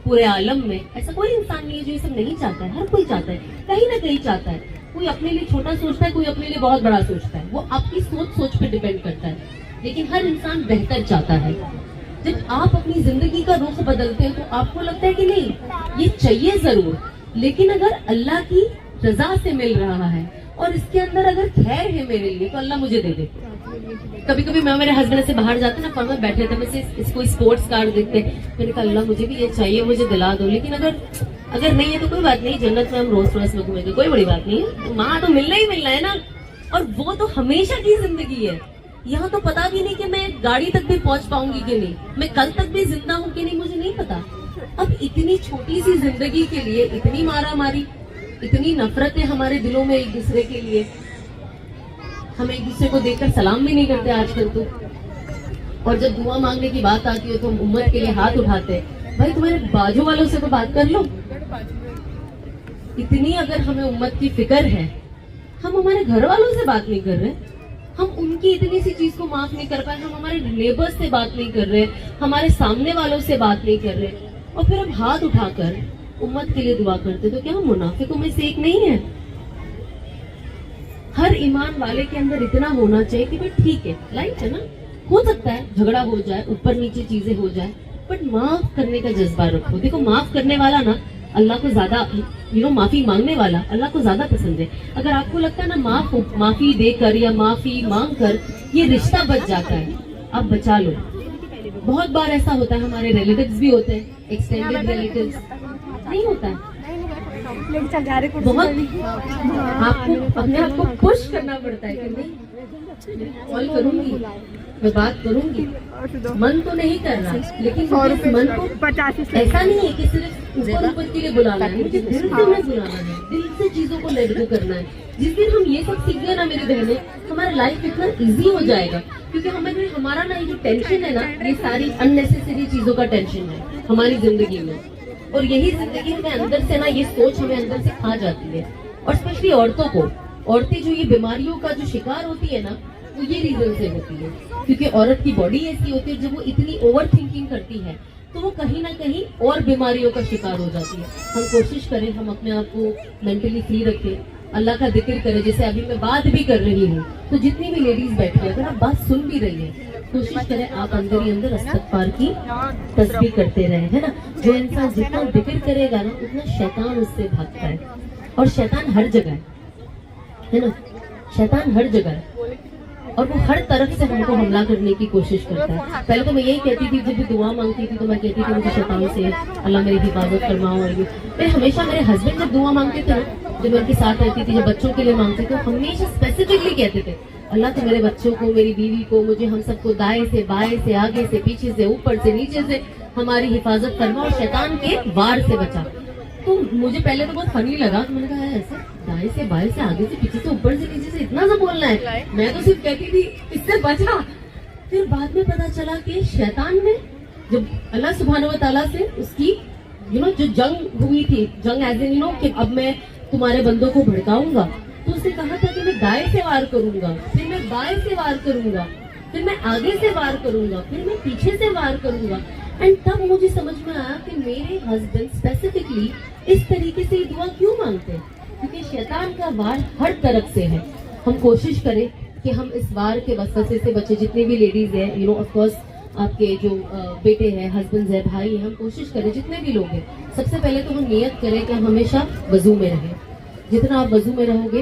پورے عالم میں. ایسا کوئی انسان نہیں ہے جو یہ سب نہیں چاہتا ہے، ہر کوئی چاہتا ہے، کہیں نہ کہیں چاہتا ہے. کوئی اپنے لیے چھوٹا سوچتا ہے، کوئی اپنے لیے بہت بڑا سوچتا ہے، وہ آپ کی سوچ پہ ڈیپینڈ کرتا ہے. لیکن ہر انسان بہتر چاہتا ہے. جب آپ اپنی زندگی کا رخ بدلتے ہیں تو آپ کو لگتا ہے کہ نہیں یہ چاہیے ضرور، لیکن اگر اللہ کی رضا سے مل رہا ہے اور اس کے اندر اگر خیر ہے میرے لیے تو اللہ مجھے دے دے. کبھی کبھی میں میرے ہسبینڈ سے باہر جاتے نا، میں بیٹھے تھے، میں اس کو اسپورٹس کار دیکھتے، میں نے کہا اللہ مجھے بھی یہ چاہیے، مجھے دلا دو. لیکن اگر نہیں ہے تو کوئی بات نہیں، جنت میں ہم روز روز میں گھومیں گے، کوئی بڑی بات نہیں ہے، وہاں تو ملنا ہی ملنا ہے نا. اور وہ تو ہمیشہ کی زندگی ہے. یہاں تو پتا بھی نہیں کہ میں گاڑی تک بھی پہنچ پاؤں گی کہ نہیں، میں کل تک بھی زندہ ہوں کہ نہیں، مجھے نہیں پتا. اب اتنی چھوٹی سی زندگی کے لیے اتنی مارا ماری، اتنی نفرتیں ہمارے دلوں میں ایک دوسرے کے لیے. ہم ایک دوسرے کو دیکھ کر سلام بھی نہیں کرتے آج کل تو. اور جب دعا مانگنے کی بات آتی ہے تو ہم امت کے لیے ہاتھ اٹھاتے ہیں. بھائی تمہارے بازو والوں سے تو بات کر لو. اتنی اگر ہمیں امت کی فکر ہے، ہم ہمارے گھر والوں سے بات نہیں کر رہے، ہم ان کی اتنی سی چیز کو معاف نہیں کر پائے، ہم ہمارے نیبر سے بات نہیں کر رہے، ہمارے سامنے والوں سے بات نہیں کر رہے، اور پھر ہم ہاتھ اٹھا کر امت کے لیے دعا کرتے. تو کیا ہم منافقوں میں سے ایک نہیں ہے؟ ہر ایمان والے کے اندر اتنا ہونا چاہیے کہ بھائی ٹھیک ہے، لائف ہے نا، ہو سکتا ہے جھگڑا ہو جائے، اوپر نیچے چیزیں ہو جائے، بٹ معاف کرنے کا جذبہ رکھو. دیکھو معاف کرنے والا نا اللہ کو زیادہ، معافی مانگنے والا اللہ کو زیادہ پسند ہے. اگر آپ کو لگتا ہے نا معافی دے کر یا معافی مانگ کر یہ رشتہ بچ جاتا ہے، آپ بچا لو. بہت بار ایسا ہوتا ہے، ہمارے ریلیٹیوز بھی ہوتے ہیں، ایکسٹینڈیڈ ریلیٹیوز نہیں ہوتا ہے. بہت آپ کو اپنے آپ کو پش کرنا پڑتا ہے کہ نہیں کال کروں گی، میں بات کروں گی. من تو نہیں کر رہا، لیکن اس من کو ایسا نہیں ہے کہ صرف اوپر کے لیے بلانا ہے، مجھے دل سے میں بلانا ہے، دل سے چیزوں کو لیٹ گو کرنا ہے. جس دن ہم یہ سب سیکھ گئے نا میری بہنیں، ہمارا لائف اتنا ایزی ہو جائے گا. کیونکہ ہمارا نا یہ جو ٹینشن ہے نا، یہ ساری اننیسیسری چیزوں کا ٹینشن ہے ہماری زندگی میں. اور یہی زندگی ہمیں اندر سے نا، یہ سوچ ہمیں اندر سے کھا جاتی ہے. اور اسپیشلی عورتوں کو، عورتیں جو یہ بیماریوں کا جو شکار ہوتی ہے نا، وہ یہ ریزن سے ہوتی ہے. کیونکہ عورت کی باڈی ایسی ہوتی ہے، جب وہ اتنی اوور تھنکنگ کرتی ہے تو وہ کہیں نہ کہیں اور بیماریوں کا شکار ہو جاتی ہے. ہم کوشش کریں ہم اپنے آپ کو مینٹلی فری رکھیں، اللہ کا ذکر کریں. جیسے ابھی میں بات بھی کر رہی ہوں تو جتنی بھی لیڈیز بیٹھی ہیں، اگر آپ بات سن بھی رہی ہیں، کوشش کریں آپ اندر ہی اندر استغفار کی تسبیح کرتے رہیں، ہے نا. جو انسان جتنا ذکر کرے گا نا، اتنا شیطان اس سے بھاگتا ہے. اور شیطان ہر جگہ ہے نا، شیطان ہر جگہ ہے، اور وہ ہر طرف سے ہم کو حملہ کرنے کی کوشش کرتا ہے. پہلے تو میں یہی کہتی تھی، جب بھی دعا مانگتی تھی تو میں کہتی تھی مجھے شیطان سے اللہ میری حفاظت فرماؤ. اور میں ہمیشہ میرے ہسبینڈ جب دعا مانگتے تھے نا، جب میں ان کے ساتھ رہتی تھی، جب بچوں کے لیے مانگتے تھے، تو ہمیشہ اسپیسیفکلی کہتے تھے اللہ تو میرے بچوں کو، میری بیوی کو، مجھے، ہم سب کو دائیں سے بائیں سے، آگے سے پیچھے سے، اوپر سے نیچے سے ہماری حفاظت فرما اور شیطان کے وار سے بچا. تو مجھے پہلے تو بہت فنی لگا، تو میں نے کہا ایسے دائیں سے بائیں سے، آگے سے پیچھے سے، اوپر سے نیچے سے اتنا سا بولنا ہے؟ میں تو صرف کہتی تھی اس سے بچا. پھر بعد میں پتا چلا کہ شیطان نے جب اللہ سبحانہ و تعالیٰ سے اس کی جو جنگ ہوئی تھی، جنگ ایز ان کہ اب میں تمہارے بندوں کو بھڑکاؤں گا، تو اس نے کہا تھا کہ میں دائیں سے وار کروں گا، پھر میں بائیں سے وار کروں گا، پھر میں آگے سے وار کروں گا، پھر میں پیچھے سے وار کروں گا. اینڈ تب مجھے سمجھ میں آیا کہ میرے ہسبینڈ اسپیسیفکلی اس طریقے سے دعا کیوں مانگتے ہیں، کیونکہ شیطان کا وار ہر طرف سے ہے. ہم کوشش کریں کہ ہم اس وار کے وسوسے سے بچے. جتنے بھی لیڈیز ہیں، آف کورس آپ کے جو بیٹے ہیں، ہسبینڈ ہیں، بھائی ہیں، ہم کوشش کریں جتنے بھی لوگ ہیں، سب سے پہلے تو ہم نیت کریں کہ ہم ہمیشہ وضو میں رہیں. جتنا آپ وضو میں رہو گے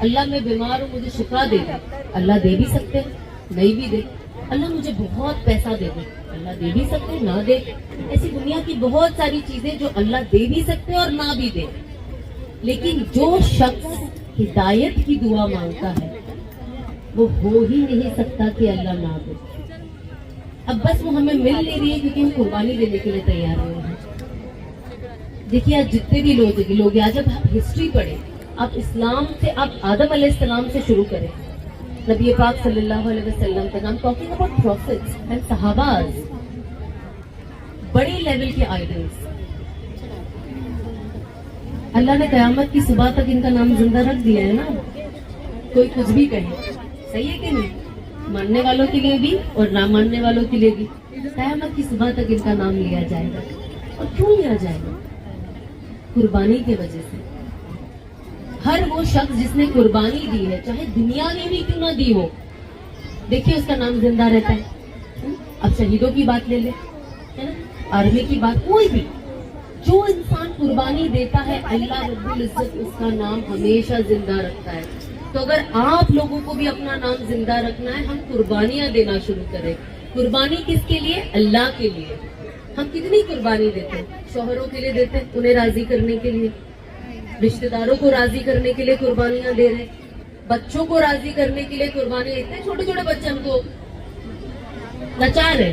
اللہ میں بیمار ہوں مجھے شفا دے دے، اللہ دے بھی سکتے ہیں نہیں بھی دے. اللہ مجھے بہت پیسہ دے دے، اللہ دے بھی سکتے ہیں نہ دے. ایسی دنیا کی بہت ساری چیزیں جو اللہ دے بھی سکتے ہیں اور نہ بھی دے. لیکن جو شخص ہدایت کی دعا مانگتا ہے وہ ہو ہی نہیں سکتا کہ اللہ نہ دے. اب بس وہ ہمیں مل نہیں رہی ہے کیونکہ ہم قربانی دینے کے لیے تیار ہوئے ہیں. دیکھیے آج جتنے بھی لوگ ہیں، آج جب آپ ہسٹری پڑھیں، آپ اسلام سے، آپ آدم علیہ السلام سے شروع کریں، نبی پاک صلی اللہ علیہ وسلم تک. I'm talking about prophets and صحاباز، بڑے لیول کے آئیڈلز. اللہ نے قیامت کی صبح تک ان کا نام زندہ رکھ دیا ہے نا. کوئی کچھ بھی کہے، صحیح ہے کہ نہیں؟ ماننے والوں کے لیے بھی اور نہ ماننے والوں کے لیے بھی قیامت کی صبح تک ان کا نام لیا جائے گا. اور کیوں لیا جائے گا؟ قربانی کی وجہ سے. ہر وہ شخص جس نے قربانی دی ہے، چاہے دنیا نے بھی کیوں نہ دی ہو، دیکھیے اس کا نام زندہ رہتا ہے. اب شہیدوں کی بات لے لیں، ہے نا، آرمی کی بات، کوئی بھی جو انسان قربانی دیتا ہے اللہ رب العزت اس کا نام ہمیشہ زندہ رکھتا ہے. تو اگر آپ لوگوں کو بھی اپنا نام زندہ رکھنا ہے، ہم قربانیاں دینا شروع کریں. قربانی کس کے لیے؟ اللہ کے لیے. ہم کتنی قربانی دیتے ہیں؟ شوہروں کے لیے دیتے ہیں، انہیں راضی کرنے کے لیے، رشتہ داروں کو راضی کرنے کے لیے قربانیاں دے رہے ہیں، بچوں کو راضی کرنے کے لیے قربانیاں. اتنے چھوٹے چھوٹے بچے ہم کو نچا رہے،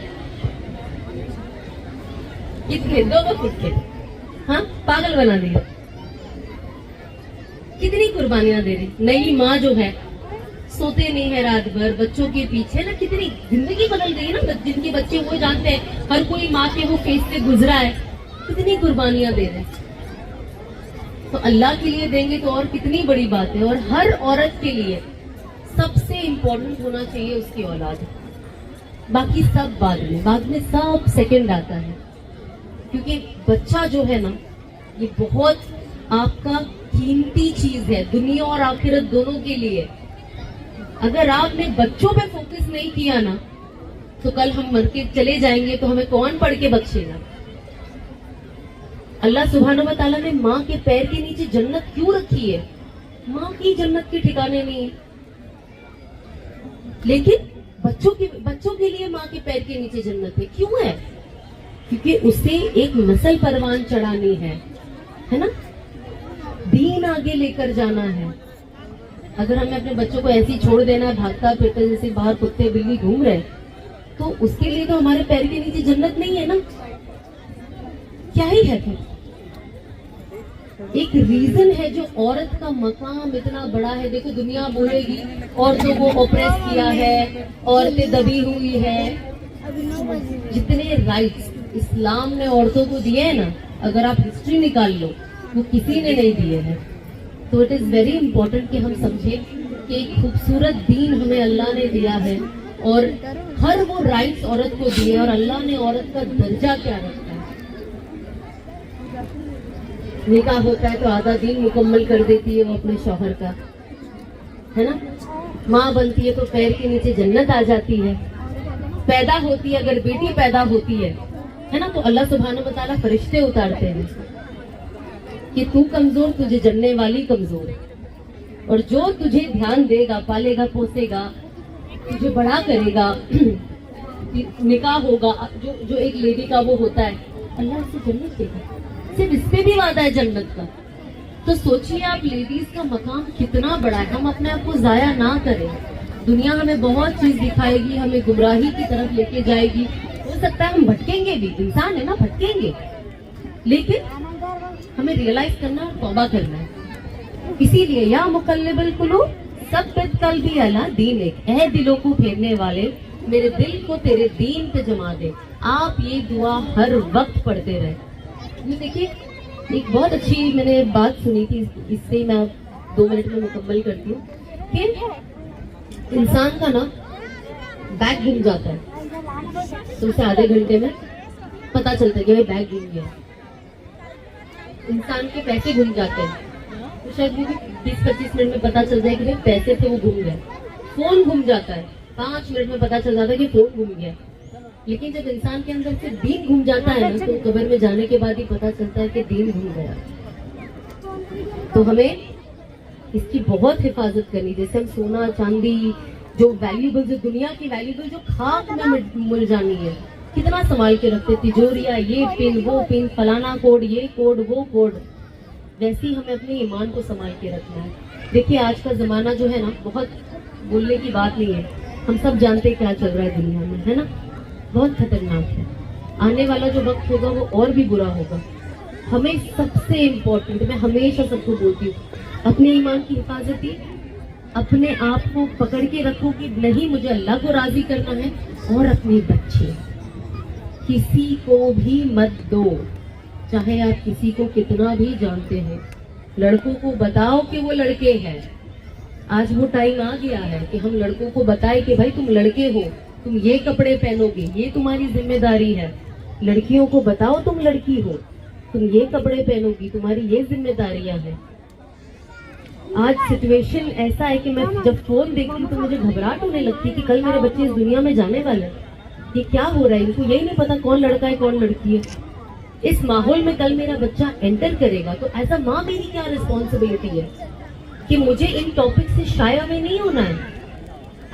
کتنے دو فٹ کے، ہاں پاگل بنا دیا. کتنی قربانیاں دے رہی. نئی ماں جو ہے سوتے نہیں ہے رات بھر بچوں کے پیچھے نا. کتنی زندگی بدل گئی نا. جن کے بچے وہ جانتے ہیں، ہر کوئی ماں کے وہ فیس سے گزرا ہے. کتنی قربانیاں دے رہے ہیں. تو اللہ کے لیے دیں گے تو اور کتنی بڑی بات ہے. اور ہر عورت کے لیے سب سے امپورٹنٹ ہونا چاہیے اس کی اولاد. باقی سب بعد میں سب سیکنڈ آتا ہے. کیونکہ بچہ جو ہے نا یہ بہت آپ کا قیمتی چیز ہے، دنیا اور آخرت دونوں کے لیے. اگر آپ نے بچوں پہ فوکس نہیں کیا نا تو کل ہم مر کے چلے جائیں گے تو ہمیں کون پڑھ کے بخشے گا؟ اللہ سبحانہ و تعالیٰ نے ماں کے پیر کے نیچے جنت کیوں رکھی ہے؟ ماں کی جنت کے ٹھکانے نہیں ہے، لیکن بچوں کے لیے ماں کے پیر کے نیچے جنت ہے. کیوں ہے؟ کیونکہ اسے ایک نسل پروان چڑھانی ہے نا، دین آگے لے کر جانا ہے. اگر ہمیں اپنے بچوں کو ایسے ہی چھوڑ دینا ہے بھاگتا پھرتا جیسے باہر کتے بلی گھوم رہے، تو اس کے لیے تو ہمارے پیر کے نیچے جنت نہیں ہے نا. کیا ہی ہے پھر؟ ایک ریزن ہے جو عورت کا مقام اتنا بڑا ہے. دیکھو دنیا بولے گی عورتوں کو اوپریس کیا ہے، عورتیں دبی ہوئی ہے. جتنے رائٹس اسلام نے عورتوں کو دیے ہیں نا، اگر آپ ہسٹری نکال لو وہ کسی نے نہیں دیے ہیں. تو اٹ از ویری امپورٹنٹ کہ ہم سمجھیں کہ ایک خوبصورت دین ہمیں اللہ نے دیا ہے اور ہر وہ رائٹس عورت کو دیے، اور اللہ نے عورت کا درجہ کیا رکھا ہے. نکاح ہوتا ہے تو آدھا دین مکمل کر دیتی ہے وہ اپنے شوہر کا، ہے نا. ماں بنتی ہے تو پیر کے نیچے جنت آ جاتی ہے. پیدا ہوتی ہے، اگر بیٹی پیدا ہوتی ہے نا، تو اللہ سبحانہ و تعالیٰ فرشتے اتارتے ہیں کہ تو کمزور، تجھے جننے والی کمزور، اور جو تجھے دھیان دے گا، پالے گا، پوسے گا، تجھے بڑا کرے گا، نکاح ہوگا جو ایک لیڈی کا وہ ہوتا ہے، اللہ اسے جنت دے گا. صرف اس پہ بھی وعدہ ہے جنت کا. تو سوچیے آپ لیڈیز کا مقام کتنا بڑا ہے. ہم اپنے آپ کو ضائع نہ کریں. دنیا ہمیں بہت چیز دکھائے گی، ہمیں گمراہی کی طرف لے کے جائے گی. ہو سکتا ہے ہم بھٹکیں گے بھی، انسان ہے نا، بھٹکیں گے، لیکن ہمیں ریئلائز کرنا اور توبہ کرنا ہے. اسی لیے یا مقلب القلوب ثبت قلبی علی دینک، اے دلوں کو پھیرنے والے میرے دل کو تیرے دین پہ جما دے. آپ یہ دعا ہر وقت پڑھتے رہے. یہ دیکھیے ایک بہت اچھی میں نے بات سنی تھی، اس سے میں 2 منٹ میں مکمل کرتی ہوں کہ انسان کا نا بیگ گم جاتا ہے تو اسے آدھے گھنٹے میں پتا چلتا ہے کہ بیگ گم گیا. انسان کے پیسے گم جاتے ہیں تو شاید 20-25 منٹ میں پتا چل جائے کہ پیسے تھے وہ گم گئے. فون گم جاتا ہے 5 منٹ میں پتا چل جاتا ہے کہ فون گم گیا. لیکن جب انسان کے اندر سے دین گم جاتا ہے نا، تو قبر میں جانے کے بعد ہی پتا چلتا ہے کہ دین گم گیا. تو ہمیں اس کی بہت حفاظت کرنی. جیسے ہم سونا چاندی جو ویلیوبل، جو دنیا کی ویلیوبل جو خاک میں مل جانی ہے، کتنا سنبھال کے رکھتے. تجوریا، یہ پن وہ پن، فلانا کوڈ یہ کوڈ وہ کوڈ، ویسے ہی ہمیں اپنے ایمان کو سنبھال کے رکھنا ہے. دیکھیے آج کا زمانہ جو ہے نا، بہت بولنے کی بات نہیں ہے، ہم سب جانتے کیا چل رہا ہے دنیا میں، ہے نا، بہت خطرناک ہے. آنے والا جو وقت ہوگا وہ اور بھی برا ہوگا. ہمیں سب سے امپورٹنٹ، میں ہمیشہ سب کو بولتی ہوں، اپنے ایمان کی حفاظت، اپنے آپ کو پکڑ کے رکھو کہ نہیں مجھے اللہ کو راضی کرنا ہے، اور اپنے بچے کسی کو بھی مت دو، چاہے آپ کسی کو کتنا بھی جانتے ہیں. لڑکوں کو بتاؤ کہ وہ لڑکے ہیں. آج وہ ٹائم آ گیا ہے کہ ہم لڑکوں کو بتائیں کہ بھائی تم لڑکے ہو، تم یہ کپڑے پہنو گے، یہ تمہاری ذمہ داری ہے. لڑکیوں کو بتاؤ تم لڑکی ہو، تم یہ کپڑے پہنو گی، تمہاری یہ ذمہ داریاں ہیں. آج سچویشن ایسا ہے کہ میں جب فون دیکھتی ہوں تو مجھے گھبراہٹ ہونے لگتی کہ کل میرے بچے اس دنیا میں جانے والے ہیں. یہ کیا ہو رہا ہے؟ ان کو یہی نہیں پتا کون لڑکا ہے کون لڑکی ہے. اس ماحول میں کل میرا بچہ انٹر کرے گا تو ایز اے ماں میری کیا ریسپانسبلٹی ہے کہ مجھے ان ٹاپک سے شائع میں نہیں ہونا ہے.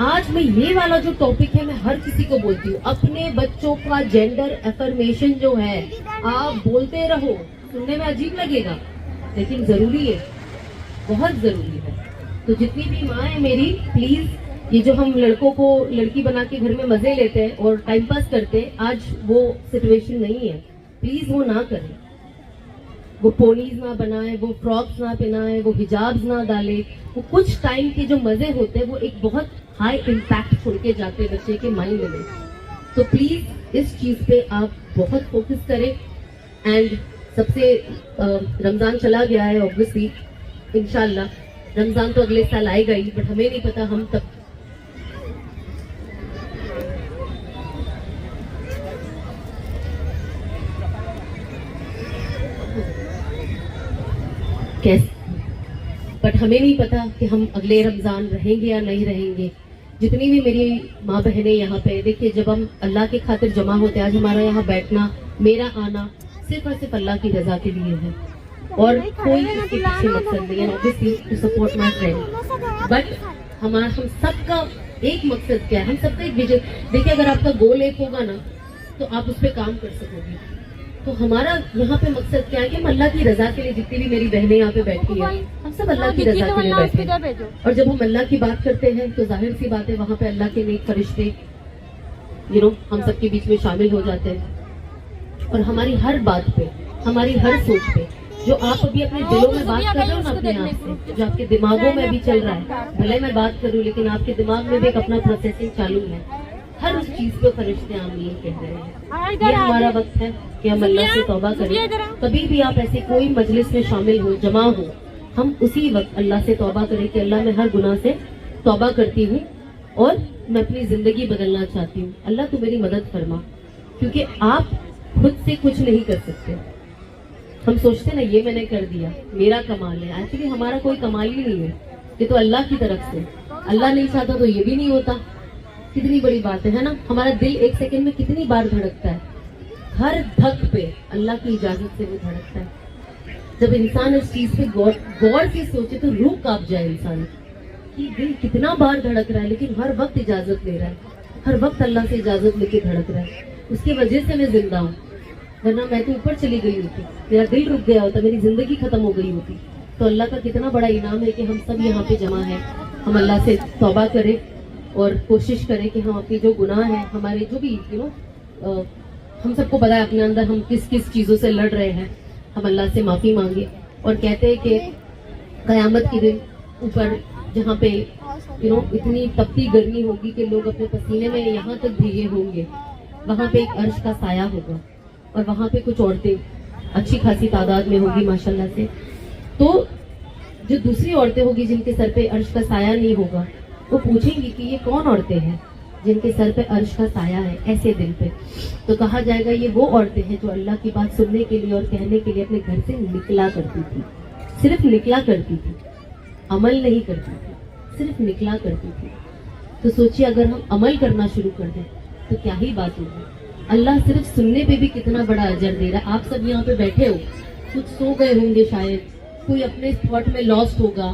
آج میں یہ والا جو ٹاپک ہے میں ہر کسی کو بولتی ہوں، اپنے بچوں کا جینڈر افرمیشن جو ہے آپ بولتے رہو. سننے میں عجیب لگے گا لیکن ضروری ہے، بہت ضروری ہے. تو جتنی بھی ماں ہے میری، پلیز یہ جو ہم لڑکوں کو لڑکی بنا کے گھر میں مزے لیتے ہیں اور ٹائم پاس کرتے ہیں، آج وہ سچویشن نہیں ہے. پلیز وہ نہ کریں، وہ پونیز نہ بنائیں، وہ فراکس نہ پہنائیں، وہ حجابز نہ ڈالیں. وہ کچھ ٹائم کے جو مزے ہوتے ہیں وہ ایک بہت ہائی امپیکٹ چھوڑ کے جاتے ہیں بچے کے مائنڈ میں. تو پلیز اس چیز پہ آپ بہت فوکس کریں. اینڈ سب سے رمضان چلا گیا ہے اوبویسلی، انشاءاللہ رمضان تو اگلے سال آئے گا ہی، بٹ ہمیں نہیں پتا ہم تب ہمیں نہیں پتا کہ ہم اگلے رمضان رہیں گے یا نہیں رہیں گے. جتنی بھی میری ماں بہنیں یہاں پہ، دیکھیے جب ہم اللہ کی خاطر جمع ہوتے ہیں، آج ہمارا یہاں بیٹھنا، میرا آنا صرف اور صرف اللہ کی رضا کے لیے ہے اور کوئی اس کے پیچھے مقصد نہیں ہے. obviously to support my friend. But ہم سب کا ایک مقصد کیا ہے؟ ہم سب کا ایک ویژن. دیکھیے اگر آپ کا گول ایک ہوگا نا تو آپ اس پہ کام کر سکو گے. تو ہمارا یہاں پہ مقصد کیا ہے کہ ہم اللہ کی رضا کے لیے، جتنی بھی میری بہنیں یہاں پہ بیٹھی ہیں، ہم سب اللہ کی رضا کے لیے بیٹھے ہیں. اور جب ہم اللہ کی بات کرتے ہیں تو ظاہر سی بات ہے وہاں پہ اللہ کے نیک فرشتے ہم سب کے بیچ میں شامل ہو جاتے ہیں. اور ہماری ہر بات پہ، ہماری ہر سوچ پہ، جو آپ ابھی اپنے دلوں میں بات کر رہے ہو نا اپنے آپ سے، جو آپ کے دماغوں میں ابھی چل رہا ہے، بھلے میں بات کروں لیکن آپ کے دماغ میں بھی ایک اپنا پروسیسنگ چالو ہے. ہر اس چیز پہ فرشتے آمین کہہ رہے ہیں. یہ ہمارا وقت ہے کہ ہم اللہ سے توبہ کریں. کبھی بھی آپ ایسے کوئی مجلس میں شامل ہو، جمع ہو، ہم اسی وقت اللہ سے توبہ کریں کہ اللہ میں ہر گناہ سے توبہ کرتی ہوں اور میں اپنی زندگی بدلنا چاہتی ہوں. اللہ تو میری مدد فرما، کیونکہ آپ خود سے کچھ نہیں کر سکتے. ہم سوچتے نا یہ میں نے کر دیا، میرا کمال ہے. ایکچولی ہمارا کوئی کمال ہی نہیں ہے، یہ تو اللہ کی طرف سے. اللہ نہیں چاہتا تو یہ بھی نہیں ہوتا. کتنی بڑی بات ہے نا. ہمارا دل ایک سیکنڈ میں کتنی بار دھڑکتا ہے، ہر دھک پہ اللہ کی اجازت سے وہ دھڑکتا ہے. جب انسان اس چیز پہ غور سے سوچے تو روح کانپ جائے انسان کہ دل کتنا بار دھڑک رہا ہے لیکن ہر وقت اجازت لے رہا ہے، ہر وقت اللہ سے اجازت لے کے دھڑک رہا ہے. اس کی وجہ سے میں زندہ ہوں، ورنہ میں تو اوپر چلی گئی ہوتی، میرا دل رک گیا ہوتا، میری زندگی ختم ہو گئی ہوتی. تو اللہ کا کتنا بڑا انعام ہے کہ ہم سب یہاں پہ جمع ہیں. ہم اللہ سے توبہ کریں اور کوشش کریں کہ ہم اپنی جو گناہ ہیں، ہمارے جو بھی ہم سب کو پتا ہے اپنے اندر ہم کس کس چیزوں سے لڑ رہے ہیں، ہم اللہ سے معافی مانگے. اور کہتے ہیں کہ قیامت کے دن اوپر جہاں پہ اتنی تپتی گرمی ہوگی کہ لوگ اپنے پسینے میں یہاں تک بھیگے ہوں گے، وہاں پہ ایک عرش کا سایہ ہوگا اور وہاں پہ کچھ عورتیں اچھی خاصی تعداد میں ہوگی ماشاءاللہ سے. تو جو دوسری عورتیں ہوگی جن کے سر پہ عرش کا سایہ نہیں ہوگا، وہ پوچھیں گی کہ یہ کون عورتیں ہیں جن کے سر پہ عرش کا سایہ ہے ایسے دن پہ. تو کہا جائے گا یہ وہ عورتیں ہیں جو اللہ کی بات سننے کے لیے اور کہنے کے لیے اپنے گھر سے نکلا کرتی تھی. صرف نکلا کرتی تھی، عمل نہیں کرتی تھی، صرف نکلا کرتی تھی. تو سوچیے اگر ہم عمل کرنا شروع کر دیں تو کیا ہی بات ہوگی. اللہ صرف سننے پہ بھی کتنا بڑا اجر دے رہا ہے. آپ سب یہاں پہ بیٹھے ہو، کچھ سو گئے ہوں گے شاید، کوئی اپنے تھاٹ میں لاسٹ ہوگا،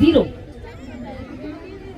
0।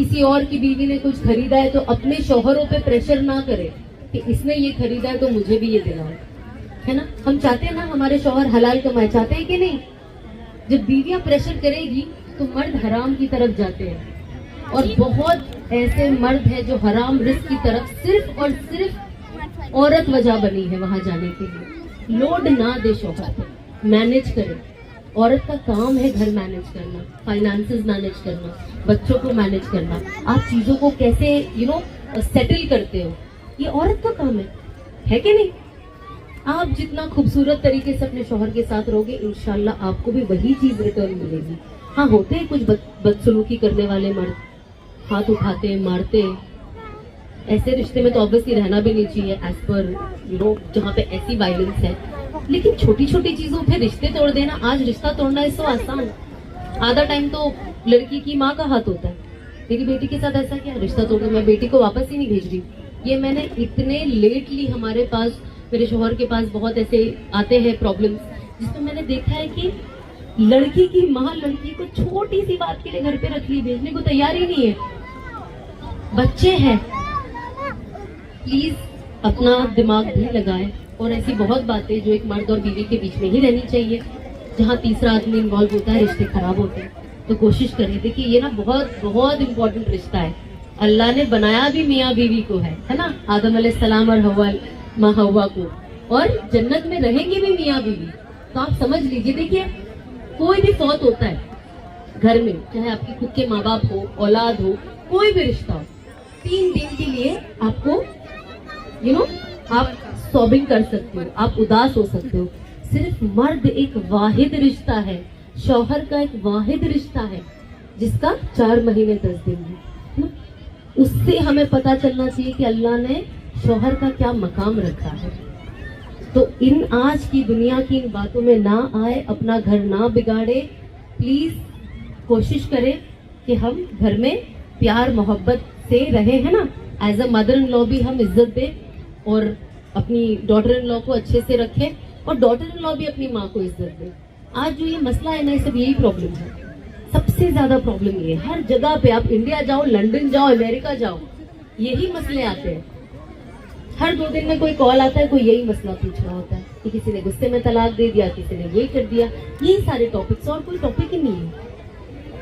کسی اور کی بیوی نے کچھ خریدا ہے تو اپنے شوہروں پہ پریشر نہ کرے کہ اس نے یہ خریدا ہے تو مجھے بھی یہ دلاؤ, ہے نا. ہم چاہتے ہیں نا ہمارے شوہر حلال کمائے, چاہتے ہیں کہ نہیں؟ جب بیویاں پریشر کرے گی تو مرد حرام کی طرف جاتے ہیں, اور بہت ایسے مرد ہیں جو حرام رزق کی طرف صرف اور صرف عورت وجہ بنی ہے وہاں جانے کے لیے. لوڈ نہ دے شوہر پہ, مینج کرے. عورت کا کام ہے گھر مینج کرنا, فائنانسز مینج کرنا, بچوں کو مینج کرنا. آپ چیزوں کو کیسے سیٹل کرتے ہو, یہ عورت کا کام ہے کہ نہیں؟ آپ جتنا خوبصورت طریقے سے اپنے شوہر کے ساتھ رہو گے انشاءاللہ آپ کو بھی وہی چیز ریٹرن ملے گی. ہاں ہوتے ہیں کچھ بدسلوکی کرنے والے مرد, ہاتھ اٹھاتے ہیں, مارتے ہیں. ایسے رشتے میں تو obviously رہنا بھی نہیں چاہیے ایز پر جہاں پہ ایسی وائلنس ہے. لیکن چھوٹی چھوٹی چیزوں پہ رشتے توڑ دینا, آج رشتہ توڑنا ہے سو آسان. آدھا ٹائم تو لڑکی کی ماں کا ہاتھ ہوتا ہے. میری بیٹی کے ساتھ ایسا کیا, رشتہ توڑ دیا, میں بیٹی کو واپس ہی نہیں بھیج رہی. یہ میں نے اتنے لیٹلی ہمارے پاس, میرے شوہر کے پاس بہت ایسے آتے ہیں پرابلمس, جس میں میں نے دیکھا ہے کہ لڑکی کی ماں لڑکی کو چھوٹی سی بات کے لیے گھر پہ رکھ لی, بھیجنے کو تیار ہی نہیں ہے. بچے ہیں, پلیز اپنا دماغ بھی لگائیں. اور ایسی بہت باتیں جو ایک مرد اور بیوی کے بیچ میں ہی رہنی چاہیے, جہاں تیسرا آدمی انوالو ہوتا ہے رشتے خراب ہوتے ہیں. تو کوشش کریں. دیکھیے یہ نا بہت بہت امپورٹنٹ رشتہ ہے. اللہ نے بنایا بھی میاں بیوی کو ہے نا, آدم علیہ السلام اور ماں ہوا کو, اور جنت میں رہیں گے بھی میاں بیوی. تو آپ سمجھ لیجیے, دیکھیے کوئی بھی فوت ہوتا ہے گھر میں, چاہے آپ کے خود کے ماں باپ ہو, اولاد ہو, کوئی بھی رشتہ ہو, 3 دن کے لیے آپ کو آپ سوبنگ کر سکتے ہو, آپ اداس ہو سکتے ہو. صرف مرد ایک واحد رشتہ ہے, شوہر کا ایک واحد رشتہ ہے جس کا 4 مہینے 10 دن ہے. اس سے ہمیں پتا چلنا چاہیے کہ اللہ نے شوہر کا کیا مقام رکھا ہے. تو ان آج کی دنیا کی ان باتوں میں نہ آئے, اپنا گھر نہ بگاڑے. پلیز کوشش کریں کہ ہم گھر میں پیار محبت سے رہے, ہے نا. ایز اے مدر ان لا بھی ہم عزت دیں, اور اپنی ڈاٹر ان لا کو اچھے سے رکھیں, اور ڈاٹر ان لا بھی اپنی ماں کو عزت دیں. آج جو یہ مسئلہ ہے نا, یہ سب یہی پرابلم ہے, سب سے زیادہ پرابلم یہ ہے. ہر جگہ پہ آپ انڈیا جاؤ, لنڈن جاؤ, امریکہ جاؤ, یہی مسئلے آتے ہیں. ہر 2 دن میں کوئی کال آتا ہے, کوئی یہی مسئلہ پوچھ رہا ہوتا ہے کہ کسی نے غصے میں طلاق دے دیا, کسی نے یہ کر دیا. یہی سارے ٹاپکس, اور کوئی ٹاپک ہی نہیں ہے.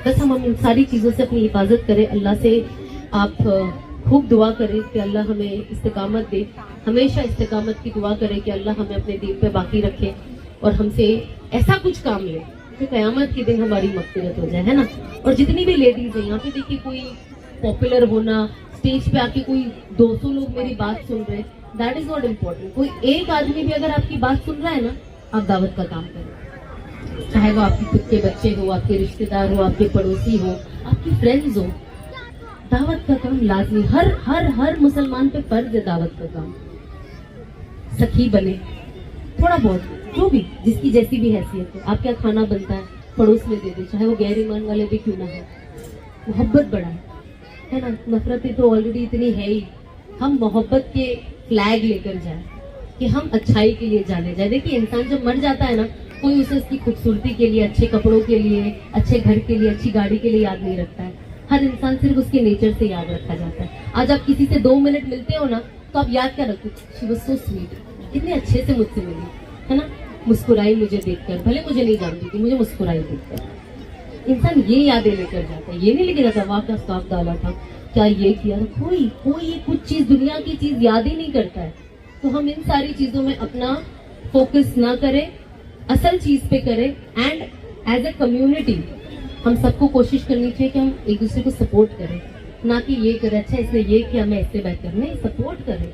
بس ہم ان ساری چیزوں سے اپنی حفاظت کریں. اللہ سے آپ خوب دعا کریں کہ اللہ ہمیں استقامت دے. ہمیشہ استقامت کی دعا کریں کہ اللہ ہمیں اپنے دین پہ باقی رکھے, اور ہم سے ایسا کچھ کام لے کہ قیامت کے دن ہماری مغفرت ہو جائے, ہے نا. اور جتنی بھی لیڈیز ہیں یہاں پہ, دیکھیے کوئی پاپولر ہونا, اسٹیج پہ آ کے کوئی 200 لوگ میری بات سن رہے ہیں, دیٹ از ناٹ امپورٹنٹ. کوئی ایک آدمی بھی اگر آپ کی بات سن رہا ہے نا, آپ دعوت کا کام کریں. چاہے وہ آپ کے خود کے بچے ہو, آپ کے رشتے دار ہو, آپ کے پڑوسی ہو, آپ کی فرینڈز ہو, دعوت کا کام لازمی. ہر ہر ہر مسلمان پہ فرض ہے دعوت کا کام. سخی بنے, تھوڑا بہت جو بھی جس کی جیسی بھی حیثیت ہے. آپ کیا کھانا بنتا ہے پڑوس میں دے دے, چاہے وہ غیر ایمان والے بھی کیوں نہ ہے. محبت بڑھائے, ہے نا. نفرتیں تو آلریڈی اتنی ہے ہی. ہم محبت کے فلیگ لے کر جائیں کہ ہم اچھائی کے لیے جانے جائیں. دیکھیے انسان جب مر جاتا ہے نا, کوئی اسے اس کی خوبصورتی کے لیے, اچھے کپڑوں کے لیے, اچھے گھر کے لیے, اچھی گاڑی کے لیے یاد نہیں رکھتا ہے. ہر انسان صرف اس کے نیچر سے یاد رکھا جاتا ہے. آج آپ کسی سے 2 منٹ ملتے ہو نا, تو آپ یاد کیا رکھتے, شی واز سو سویٹ, کتنے اچھے سے مجھ سے ملی, ہے نا. مسکرائی مجھے دیکھ کر, بھلے مجھے نہیں جانتی تھی, مجھے مسکرائی دیکھ کر. انسان یہ یادیں لے کر جاتا ہے, یہ نہیں لے کے جاتا واہ کیا صاف ڈالا تھا, کیا یہ کیا تھا. کوئی یہ کچھ چیز, دنیا کی چیز یاد ہی نہیں کرتا ہے. تو ہم ان ساری چیزوں میں اپنا فوکس نہ کریں, اصل چیز پہ کریں. اینڈ ایز اے کمیونٹی ہم سب کو کوشش کرنی چاہیے کہ ہم ایک دوسرے کو سپورٹ کریں, نہ کہ یہ کریں اچھا اس نے یہ کیا میں اس سے بہتر نہیں. سپورٹ کریں.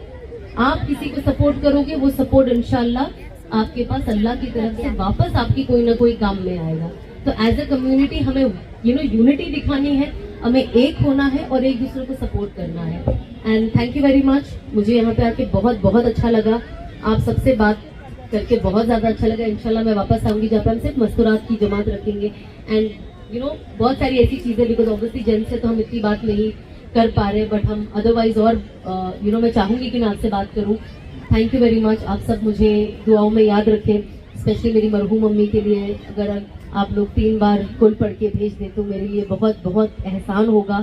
آپ کسی کو سپورٹ کرو گے, وہ سپورٹ انشاءاللہ آپ کے پاس اللہ کی طرف سے واپس آپ کی کوئی نہ کوئی کام میں آئے گا. تو ایز اے کمیونٹی ہمیں یونٹی دکھانی ہے, ہمیں ایک ہونا ہے اور ایک دوسرے کو سپورٹ کرنا ہے. And thank you very much. مجھے یہاں پہ آ کے بہت بہت اچھا لگا, آپ سب سے بات کر کے بہت زیادہ اچھا لگا. انشاءاللہ میں واپس آؤں گی جہاں پہ ہم صرف مستورات کی جماعت رکھیں گے. اینڈ بہت ساری ایسی چیزیں, بیکاز اوبویسلی جن سے تو ہم اتنی بات نہیں کر پا رہے, بٹ ہم ادروائز اور میں چاہوں گی کہ میں آپ سے بات کروں. Thank you very much. آپ سب مجھے دعاؤں میں یاد رکھیں, اسپیشلی میری مرحوم امی کے لیے. اگر آپ لوگ 3 بار کل پڑھ کے بھیج دیں تو میرے لیے بہت بہت احسان ہوگا.